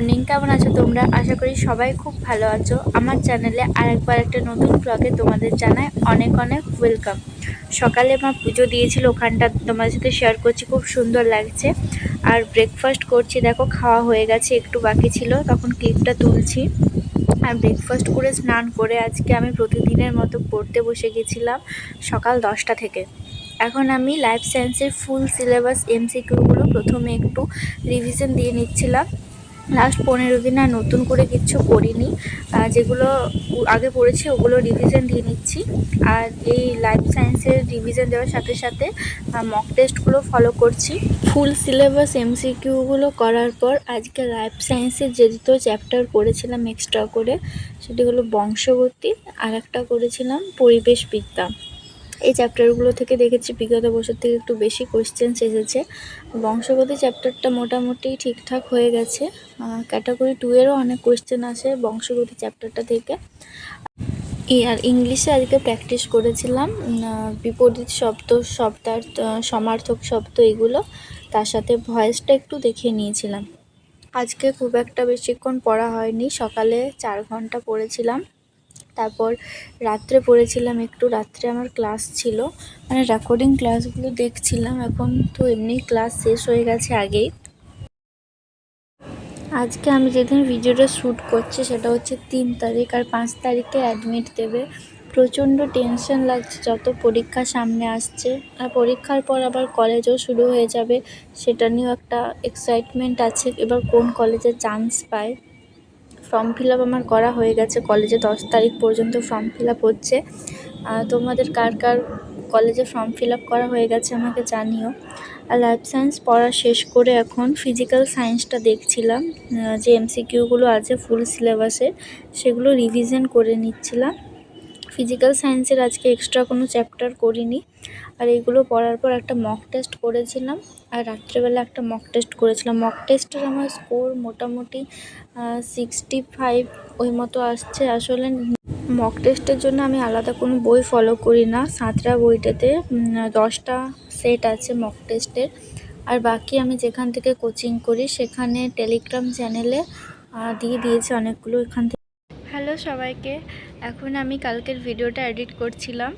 Morning, কেমন আছো তোমরা? আশা করি সবাই খুব ভালো আছো। আমার চ্যানেলে আরেকবার একটা নতুন ব্লগে তোমাদের জানাই অনেক অনেক ওয়েলকাম। সকালে মা পুজো দিয়েছিল, ওখানটা তোমাদের সাথে শেয়ার করছি, খুব সুন্দর লাগছে। আর ব্রেকফাস্ট করছি, দেখো খাওয়া হয়ে গেছে, একটু বাকি ছিল তখন ক্লিপটা তুলছি। আর ব্রেকফাস্ট করে স্নান করে আজকে আমি প্রতিদিনের মতো পড়তে বসে গেছিলাম সকাল 10টা থেকে। এখন আমি লাইফ সায়েন্সের ফুল সিলেবাস এমসিকিউগুলো প্রথমে একটু রিভিশন দিয়ে নিচ্ছিলাম। লাস্ট 15 দিন আর নতুন করে কিচ্ছু করিনি, যেগুলো আগে পড়েছি ওগুলো রিভিশন দিয়ে নিচ্ছি। আর এই লাইফ সায়েন্সের রিভিশন দেওয়ার সাথে সাথে মক টেস্টগুলো ফলো করছি। ফুল সিলেবাস এমসিকিউগুলো করার পর আজকে লাইফ সায়েন্সের যে দুটো চ্যাপ্টার করেছিলাম এক্সট্রা করে, সেটি হলো বংশগতি, আর একটা করেছিলাম পরিবেশবিদ্যা। এই চ্যাপ্টারগুলো থেকে দেখেছি বিগত বছর থেকে একটু বেশি কোয়েশ্চেন্স এসেছে। বংশগতি চ্যাপ্টারটা মোটামুটি ঠিকঠাক হয়ে গেছে। ক্যাটাগরি 2 এরও অনেক কোয়েশ্চেন আসে বংশগতি চ্যাপ্টারটা থেকে। আর ইংলিশে আজকে প্র্যাকটিস করেছিলাম বিপরীত শব্দ, শব্দার্থ, সমার্থক শব্দ, এগুলো। তার সাথে ভয়েসটা একটু দেখে নিয়েছিলাম। আজকে খুব একটা বেশিক্ষণ পড়া হয়নি, সকালে 4 ঘন্টা পড়েছিলাম, তারপর রাত্রে পড়েছিলাম একটু। রাত্রে আমার ক্লাস ছিল, মানে রেকর্ডিং ক্লাসগুলো দেখছিলাম। এখন তো এমনি ক্লাস শেষ হয়ে গেছে আগেই। আজকে আমি যেদিন ভিডিওটা শ্যুট করছি সেটা হচ্ছে 3 তারিখ, আর 5 তারিখে অ্যাডমিট দেবে। প্রচণ্ড টেনশন লাগছে, যত পরীক্ষা সামনে আসছে। আর পরীক্ষার পর আবার কলেজও শুরু হয়ে যাবে, সেটা নিয়েও একটা এক্সাইটমেন্ট আছে, এবার কোন কলেজে চান্স পায়। ফর্ম ফিল আপ আমার করা হয়ে গেছে, কলেজে 10 তারিখ পর্যন্ত ফর্ম ফিল আপ হচ্ছে। তোমাদের কার কার কলেজে ফর্ম ফিল আপ করা হয়ে গেছে আমাকে জানিও। আর লাইফ সায়েন্স পড়া শেষ করে এখন ফিজিক্যাল সায়েন্সটা দেখছিলাম, যে এমসিকিউগুলো আছে ফুল সিলেবাসে সেগুলো রিভিশন করে নিচ্ছিলাম। ফিজিক্যাল সায়েন্সের আজকে এক্সট্রা কোনো চ্যাপ্টার করিনি। আর এইগুলো পড়ার পর একটা মক টেস্ট করেছিলাম, আর রাত্রেবেলা একটা মক টেস্ট করেছিলাম। মক টেস্টের আমার স্কোর মোটামুটি 65 ওই মতো আসছে। আসলে মক টেস্টের জন্য আমি আলাদা কোনো বই ফলো করি না। সাঁতরা বইটাতে 10টা সেট আছে মক টেস্টের, আর বাকি আমি যেখান থেকে কোচিং করি সেখানে টেলিগ্রাম চ্যানেলে দিয়ে দিয়েছে অনেকগুলো এখান থেকে। হ্যালো সবাইকে, এখন আমি কালকের ভিডিওটা এডিট করছিলাম।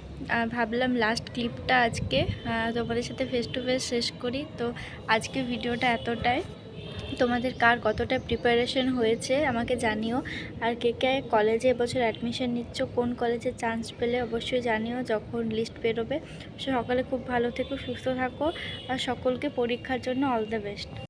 ভাবলাম লাস্ট ক্লিপটা আজকে তোমাদের সাথে ফেস টু ফেস শেষ করি। তো আজকে ভিডিওটা এতটাই। তোমাদের কার কতটা প্রিপারেশন হয়েছে আমাকে জানিও। আর কে কে কলেজে এবছর অ্যাডমিশন নিচ্ছ, কোন কলেজে চান্স পেলে অবশ্যই জানিও যখন লিস্ট বেরোবে। সকলে খুব ভালো থেকো, সুস্থ থাকো, আর সকলকে পরীক্ষার জন্য অল দ্য বেস্ট।